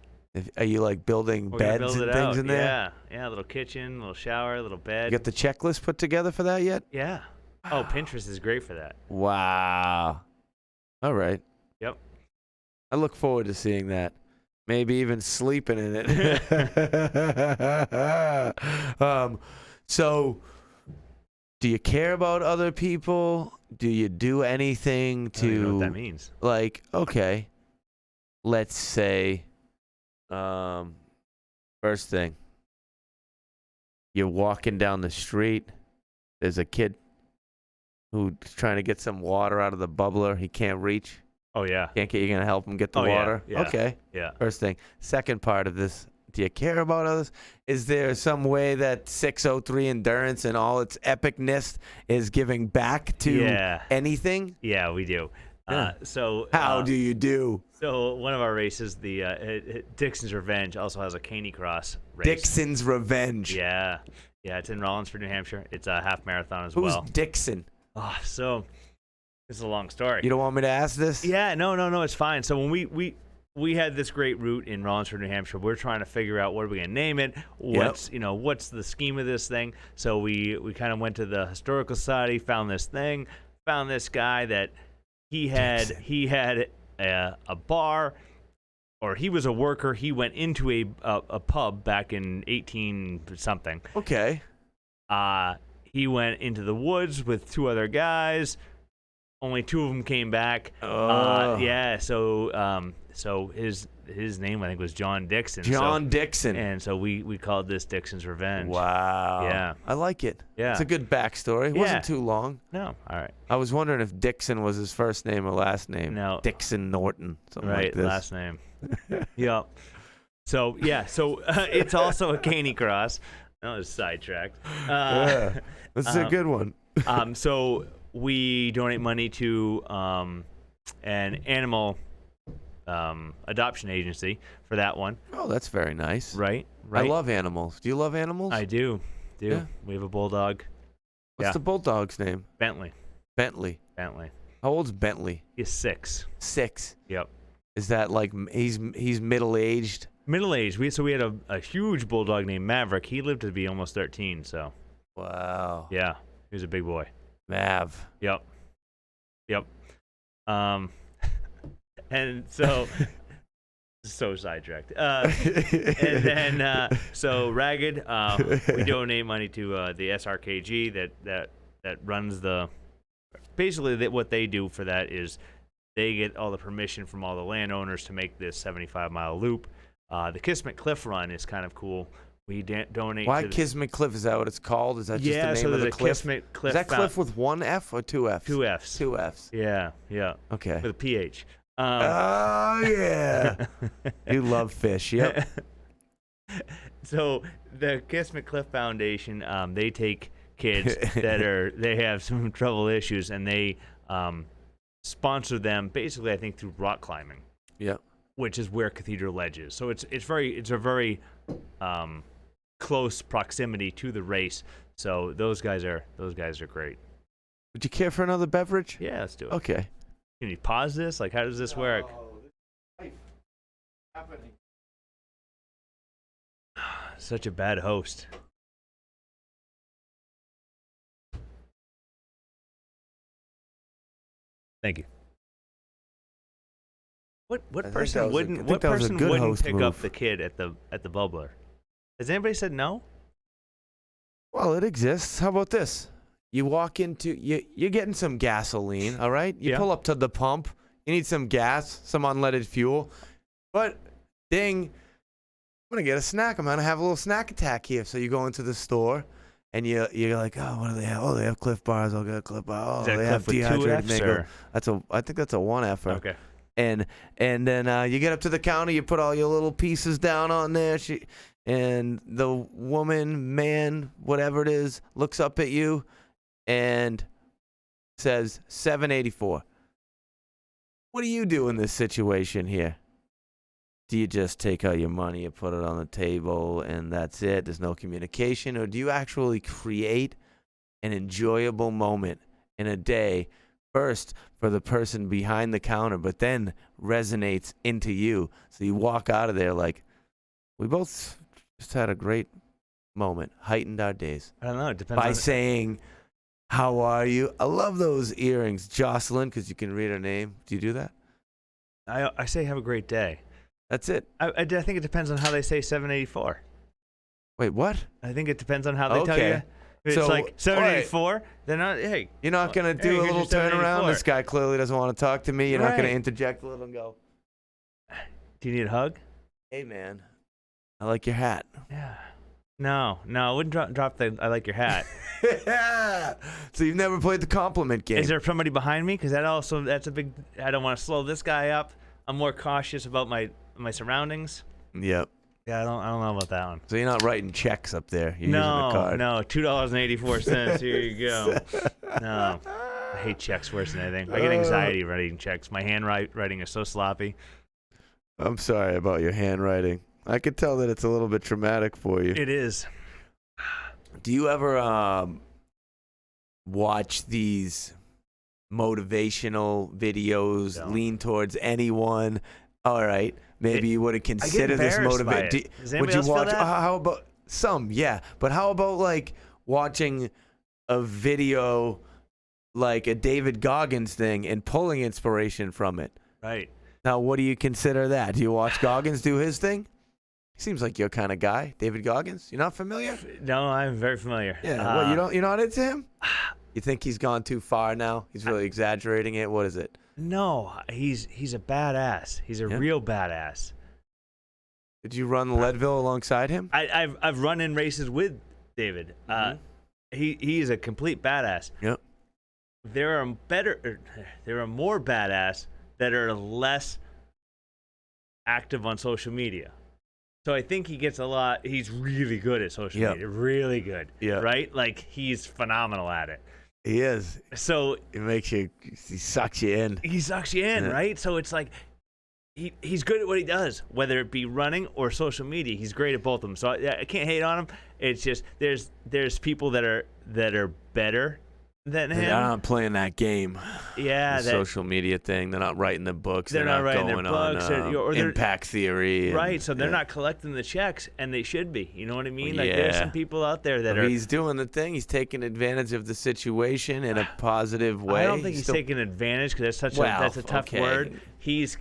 Are you like building beds and things in there? Yeah, a little kitchen, a little shower, a little bed. You got the checklist put together for that yet? Yeah. Oh, Pinterest is great for that. Wow. All right. Yep. I look forward to seeing that. Maybe even sleeping in it. So, do you care about other people? Do you do anything to? I don't even know what that means. Like, okay, let's say, first thing, you're walking down the street. There's a kid who's trying to get some water out of the bubbler. He can't reach. Oh yeah. You're gonna help him get the water. Yeah. Okay. Yeah. First thing. Second part of this. Do you care about others? Is there some way that 603 Endurance and all its epicness is giving back to anything? Yeah, we do. Yeah. So how do you do? So one of our races, the Dixon's Revenge, also has a Canicross race. Dixon's Revenge. Yeah. Yeah, it's in Rollinsford, New Hampshire. It's a half marathon as well. Who's Dixon? Oh, so this is a long story. You don't want me to ask this? Yeah, no, it's fine. So when we had this great route in Rollinsford, New Hampshire. We're trying to figure out what are we gonna name it. What's the scheme of this thing? So we kind of went to the historical society, found this guy that he had a bar, or he was a worker. He went into a pub back in 18 something. Okay. He went into the woods with two other guys. Only two of them came back. Yeah. So his name I think was John Dixon. Dixon. And so we called this Dixon's Revenge. Wow. Yeah. I like it. Yeah. It's a good backstory. It wasn't too long. No. All right. I was wondering if Dixon was his first name or last name. No. Dixon Norton. Something Right. like this. Last name. Yep. So it's also a Canicross. That was sidetracked. Yeah. This is a good one. So we donate money to an animal adoption agency for that one. Oh, that's very nice. Right. I love animals. Do you love animals? I do. Yeah. We have a bulldog. What's the bulldog's name? Bentley. Bentley. How old's Bentley? He's 6. 6. Yep. Is that like he's middle-aged? Middle-aged. We had a huge bulldog named Maverick. He lived to be almost 13. So. Wow. Yeah. He was a big boy. Mav. Yep. And so sidetracked. And then so Ragged, we donate money to the SRKG that runs the. Basically, what they do for that is they get all the permission from all the landowners to make this 75-mile loop. The Kismet Cliff Run is kind of cool. We donate. Why Kismet Cliff? Is that what it's called? Is that just the name of the cliff? Kismet Cliff. Is that cliff with one F or two Fs? Two Fs. Two Fs. Yeah. Okay. With a PH. Oh yeah. You love fish. Yep. So the Kismet Cliff Foundation, they take kids they have some trouble issues, and they sponsor them basically, I think, through rock climbing. Yeah. Which is where Cathedral Ledge is. So it's a very close proximity to the race. So those guys are great. Would you care for another beverage? Yeah, let's do it. Okay. Can you pause this? Like, how does this work? Such a bad host. Thank you. What person wouldn't pick up the kid at the bubbler? Has anybody said no? Well, it exists. How about this? You walk into you're getting some gasoline, all right? You pull up to the pump. You need some gas, some unleaded fuel. But ding, I'm gonna get a snack. I'm gonna have a little snack attack here. So you go into the store and you're like, oh, what do they have? Oh, they have Cliff Bars. I'll get a Cliff Bar. Oh, they have dehydrated mango. I think that's a 1F. Okay. And then you get up to the counter, you put all your little pieces down on there, and the woman, man, whatever it is, looks up at you and says $7.84. What do you do in this situation here? Do you just take out your money and put it on the table and that's it? There's no communication? Or do you actually create an enjoyable moment in a day, first for the person behind the counter, but then resonates into you? So you walk out of there like, we both just had a great moment, heightened our days. I don't know. It depends by saying, how are you? I love those earrings. Jocelyn, because you can read her name. Do you do that? I say have a great day. That's it. I think it depends on how they say 784. Wait, what? I think it depends on how they tell you. If it's like 784, they're not, hey. You're not going to do a little turnaround? This guy clearly doesn't want to talk to me. You're not going to interject a little and go, do you need a hug? Hey, man, I like your hat. Yeah. No, I wouldn't drop the I like your hat. So you've never played the compliment game. Is there somebody behind me? Because that's a big, I don't want to slow this guy up. I'm more cautious about my surroundings. Yep. Yeah, I don't know about that one. So you're not writing checks up there. You're using a card. No, $2.84. Here you go. No, I hate checks worse than anything. I get anxiety writing checks. My handwriting is so sloppy. I'm sorry about your handwriting. I could tell that it's a little bit traumatic for you. It is. Do you ever watch these motivational videos, lean towards anyone? All right, maybe you would have considered this motivation. Would you watch? How about some? Yeah, but how about like watching a video like a David Goggins thing and pulling inspiration from it? Right. Now, what do you consider that? Do you watch Goggins do his thing? Seems like your kind of guy, David Goggins. You're not familiar? No, I'm very familiar. Yeah, you're not into him? You think he's gone too far now? He's really exaggerating it? What is it? No, he's a badass. He's a real badass. Did you run Leadville alongside him? I've run in races with David. He is a complete badass. Yep. There are more badass that are less active on social media. So I think he gets he's really good at social media, really good, right? Like, he's phenomenal at it. He is. So he sucks you in. He sucks you in, right? So it's like, he's good at what he does, whether it be running or social media. He's great at both of them. So I can't hate on him. It's just, there's people that are better than him. They're not playing that game. Yeah, the social media thing. They're not writing the books. They're not writing their books or impact theory. Right, so they're not collecting the checks, and they should be. You know what I mean? Like, there's some people out there that are. He's doing the thing. He's taking advantage of the situation in a positive way. I don't think he's taking advantage, because that's a tough word. He's.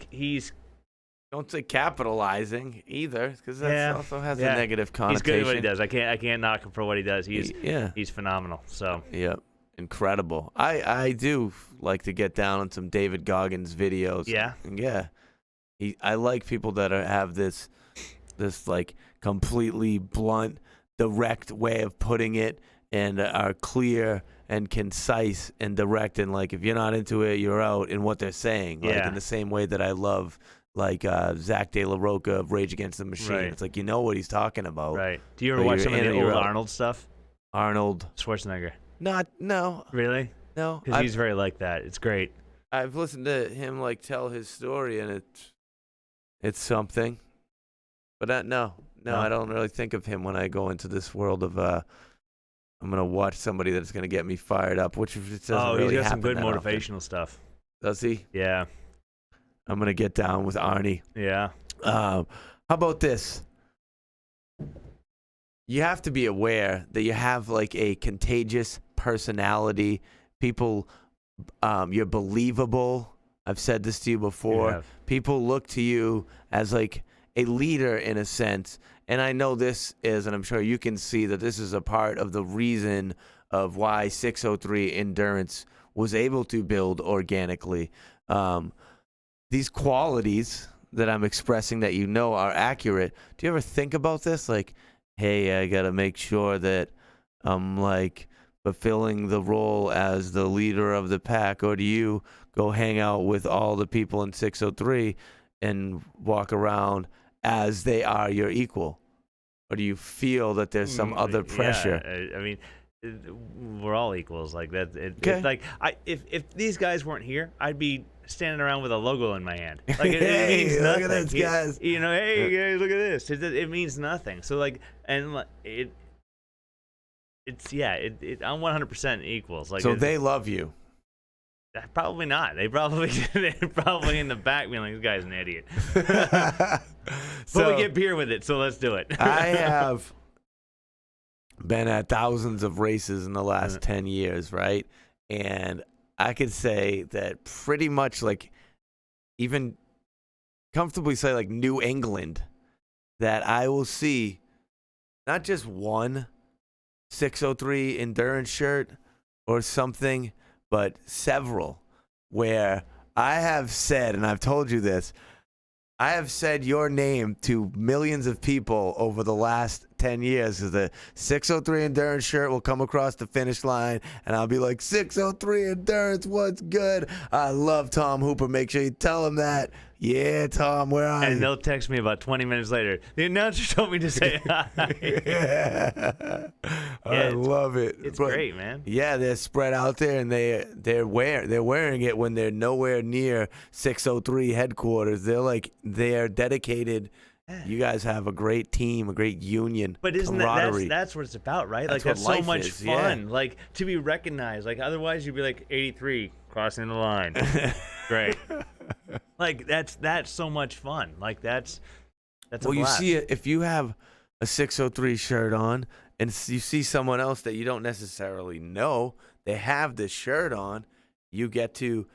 Don't say capitalizing either, because that also has a negative connotation. He's good at what he does. I can't knock him for what he does. He's phenomenal. So. Yep. Incredible. I do like to get down on some David Goggins videos. Yeah. Yeah. I like people that have this like completely blunt, direct way of putting it, and are clear and concise and direct, and like, if you're not into it, you're out in what they're saying. Like, in the same way that I love like Zach De La Rocha of Rage Against the Machine. Right. It's like, you know what he's talking about. Right. Do you ever watch some of the old Arnold stuff? Arnold Schwarzenegger. No. Really? No. Because he's very like that. It's great. I've listened to him like tell his story, and it's something. But no, I don't really think of him when I go into this world of I'm gonna watch somebody that's gonna get me fired up, which it doesn't really happen. He's got some good motivational often. Stuff. Does he? Yeah. I'm gonna get down with Arnie. Yeah. How about this? You have to be aware that you have like a contagious personality. People, you're believable. I've said this to you before. People look to you as like a leader in a sense. And I know this is, and I'm sure you can see that this is a part of the reason of why 603 Endurance was able to build organically. These qualities that I'm expressing that you know are accurate. Do you ever think about this? Like, hey, I got to make sure that I'm like fulfilling the role as the leader of the pack? Or do you go hang out with all the people in 603 and walk around as they are your equal? Or do you feel that there's some other pressure? Yeah, I mean, we're all equals like that. It's like, if these guys weren't here, I'd be standing around with a logo in my hand. Like it Hey, means look nothing. at this, guys. You know, hey guys, look at this. It means nothing. So like, and it's I'm 100% equals. Like, So they love you. Probably not. They're probably in the back being like, this guy's an idiot. But we get beer with it, so let's do it. I have been at thousands of races in the last 10 years, right? And I could say that pretty much, like, even comfortably say, like, New England, that I will see not just one 603 endurance shirt or something, but several, where I have said, and I've told you this, I have said your name to millions of people over the last 10 years. Because the 603 Endurance shirt will come across the finish line, and I'll be like, 603 Endurance, what's good? I love Tom Hooper. Make sure you tell him that. Yeah, Tom, where are you? And they'll text me about 20 minutes later. The announcer told me to say hi. Yeah. I love it. It's great, man. Yeah, they're spread out there, and they're wearing it when they're nowhere near 603 headquarters. They're dedicated. You guys have a great team, a great union. But isn't that's what it's about, right? That's like that's what so much is, fun. yeah. Like to be recognized. Like otherwise you'd be like 83 crossing the line. Great. Like that's so much fun. Like that's a well, you blast. see it if you have a 603 shirt on and you see someone else that you don't necessarily know, they have this shirt on, you get to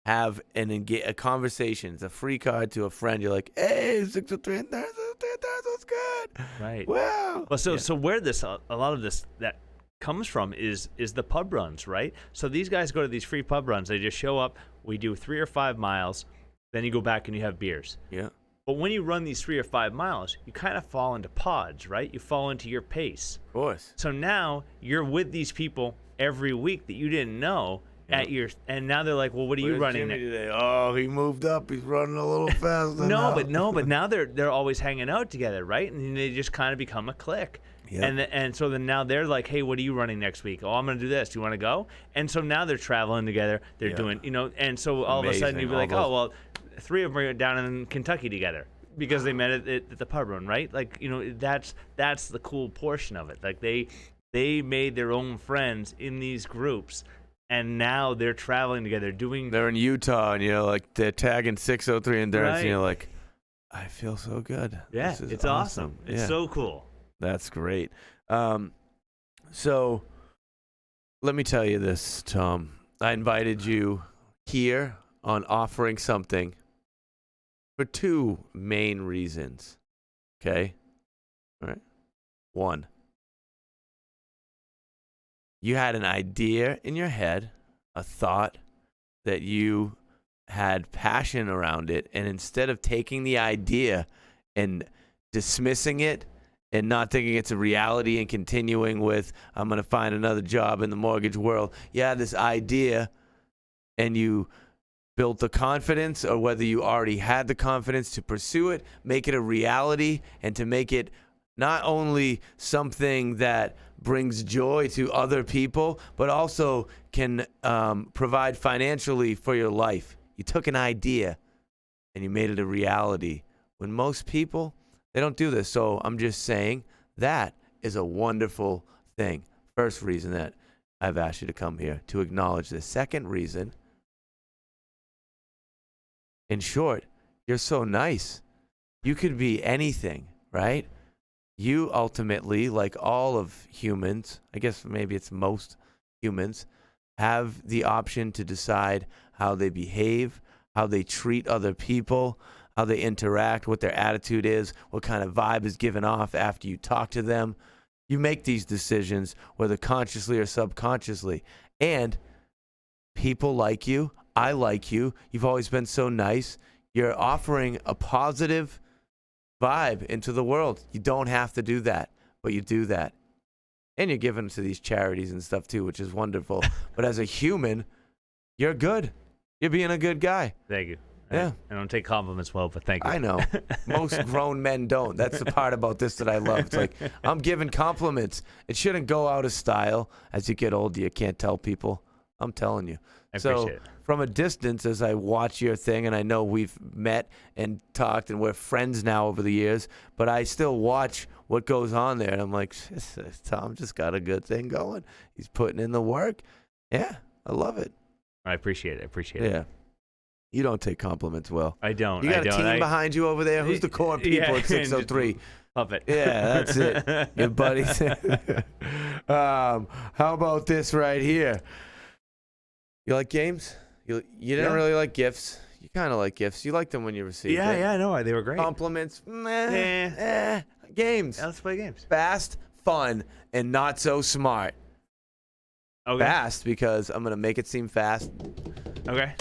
have a conversation. It's a free card to a friend. You're like, hey, 603, that's what's good. Right. Wow. Well, so where a lot of this that comes from is the pub runs, right? So these guys go to these free pub runs. They just show up. We do 3 or 5 miles. Then you go back and you have beers. Yeah. But when you run these 3 or 5 miles, you kind of fall into pods, right? You fall into your pace. Of course. So now you're with these people every week that you didn't know. And now they're like, well, what are you running Jimmy today? Oh, he moved up. He's running a little faster. But now they're always hanging out together, right? And they just kind of become a clique. Yep. And so then now they're like, hey, what are you running next week? Oh, I'm going to do this. Do you want to go? And so now they're traveling together. They're doing, and so all of a sudden you'd be like, oh, well, 3 of them are down in Kentucky together because they met at the pub run, right? Like, that's the cool portion of it. Like they made their own friends in these groups. And now they're traveling together, They're in Utah, and like they're tagging 603 Endurance, right. and you're like, I feel so good. Yeah, this is it's awesome. It's so cool. That's great. So let me tell you this, Tom. I invited you here on Offering Something for 2 main reasons. Okay? All right. 1. You had an idea in your head, a thought that you had passion around it, and instead of taking the idea and dismissing it and not thinking it's a reality and continuing with, I'm going to find another job in the mortgage world, you had this idea and you built the confidence, or whether you already had the confidence to pursue it, make it a reality, and to make it not only something that brings joy to other people, but also can provide financially for your life. You took an idea and you made it a reality. When most people, they don't do this. So I'm just saying that is a wonderful thing. First reason that I've asked you to come here, to acknowledge this. Second reason, in short, you're so nice. You could be anything, right? You ultimately, like all of humans, I guess maybe it's most humans, have the option to decide how they behave, how they treat other people, how they interact, what their attitude is, what kind of vibe is given off after you talk to them. You make these decisions, whether consciously or subconsciously. And people like you. I like you. You've always been so nice. You're offering a positive vibe into the world. You don't have to do that, but you do that. And you're giving to these charities and stuff too, which is wonderful. But as a human, you're good. You're being a good guy. Thank you. Yeah. I don't take compliments well, but thank you. I know. Most grown men don't. That's the part about this that I love. It's like, I'm giving compliments. It shouldn't go out of style. As you get older, you can't tell people, I'm telling you. I So appreciate it. from a distance, as I watch your thing, and I know we've met and talked, and we're friends now over the years, but I still watch what goes on there, and I'm like, Tom just got a good thing going. He's putting in the work. Yeah, I love it. I appreciate it. I appreciate it. Yeah. You don't take compliments well. I don't. You got I a don't. team behind you over there? Who's the core people at 603? Love it. Yeah, that's it. Your buddies. How about this right here? You like games? You didn't really like gifts. You kind of like gifts. You like them when you receive them. Yeah, I know. They were great. Compliments. Games. Yeah, let's play games. Fast, fun, and not so smart. Okay. Fast because I'm going to make it seem fast. Okay.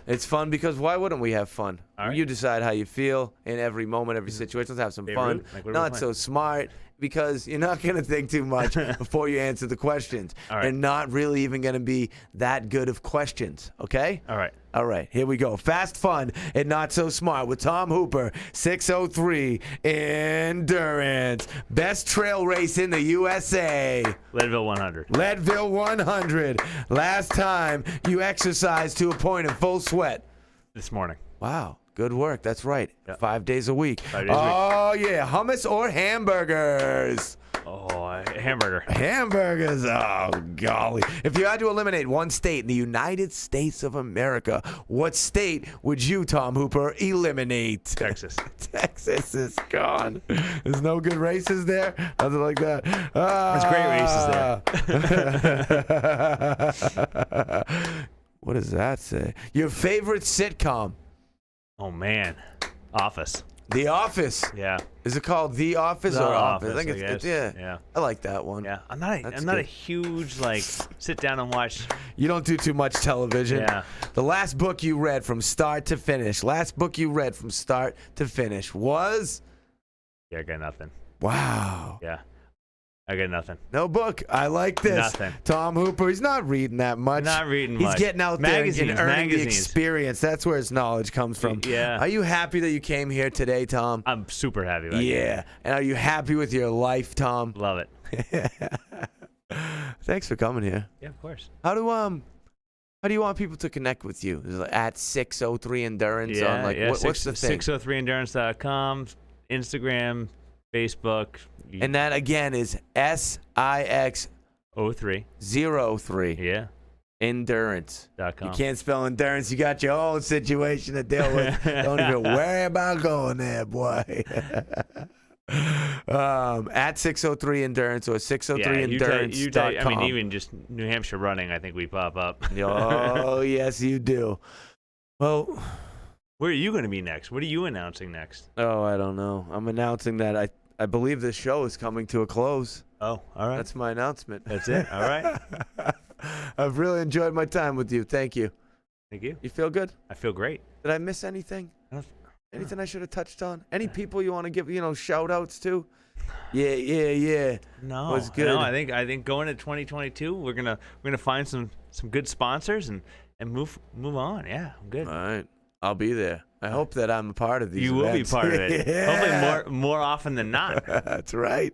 It's fun because why wouldn't we have fun? All right. You decide how you feel in every moment, every situation. Let's have some fun. Like, what are we Not playing? so smart because you're not going to think too much before you answer the questions. All right. And not really even going to be that good of questions. Okay? All right. All right, here we go. Fast, fun, and not so smart with Tom Hooper, 603 Endurance. Best trail race in the USA. Leadville 100. Leadville 100. Last time you exercised to a point of full sweat. This morning. Wow, good work. That's right. Yep. 5 days a week. 5 days a week. Oh, yeah. Hummus or hamburgers? Oh, hamburger. Hamburgers. Oh, golly. If you had to eliminate one state in the United States of America, what state would you, Tom Hooper, eliminate? Texas. Texas is gone. There's no good races there? Nothing like that. There's great races there. What does that say? Your favorite sitcom? Oh, man. Office. The Office. Yeah. Is it called The Office The or Office? Office, I think it's guess. yeah. Yeah. I like that one. Yeah. I'm not That's a good. huge, like, sit down and watch. You don't do too much television. Yeah. The last book you read from start to finish. Last book you read from start to finish was? Yeah, I got nothing. Wow. Yeah. I got nothing. No book. I like this. Nothing. Tom Hooper, he's not reading that much. Not reading He's much. getting out there and earning the Magazines. experience. That's where his knowledge comes from. Yeah. Are you happy that you came here today, Tom? I'm super happy about it. Yeah. And are you happy with your life, Tom? Love it. Thanks for coming here. Yeah, of course. How do you want people to connect with you? Is it like at 603 Endurance Yeah, on what's the thing? 603endurance.com, Instagram, Facebook. And that again is SIX03 03. Yeah. Endurance.com. .com. You can't spell endurance. You got your own situation to deal with. Don't even worry about going there, boy. At 603 Endurance or 603endurance.com. I mean, even just New Hampshire running, I think we pop up. Oh, yes, you do. Well, where are you going to be next? What are you announcing next? oh, I don't know. I'm announcing that I believe this show is coming to a close. Oh, all right. That's my announcement. That's it. All right. I've really enjoyed my time with you. Thank you. Thank you. You feel good? I feel great. Did I miss anything? Anything I should have touched on? Any people you want to give, shout outs to? Yeah. No, Was good. No, I think going to 2022, we're gonna find some good sponsors and move on. Yeah, I'm good. All right. I'll be there. I hope that I'm a part of these You will be events. part of it. Yeah. Hopefully more often than not. That's right.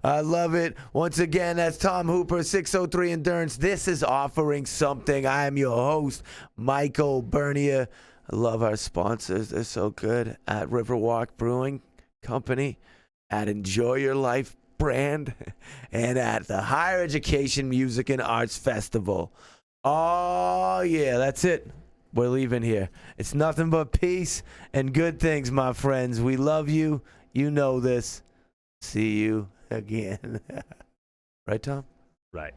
I love it. Once again, that's Tom Hooper, 603 Endurance. This is Offering Something. I am your host, Michael Bernier. I love our sponsors. They're so good. At Riverwalk Brewing Company, at Enjoy Your Life brand, and at the Higher Education Music and Arts Festival. Oh, yeah, that's it. We're leaving here. It's nothing but peace and good things, my friends. We love you. You know this. See you again. Right, Tom? Right.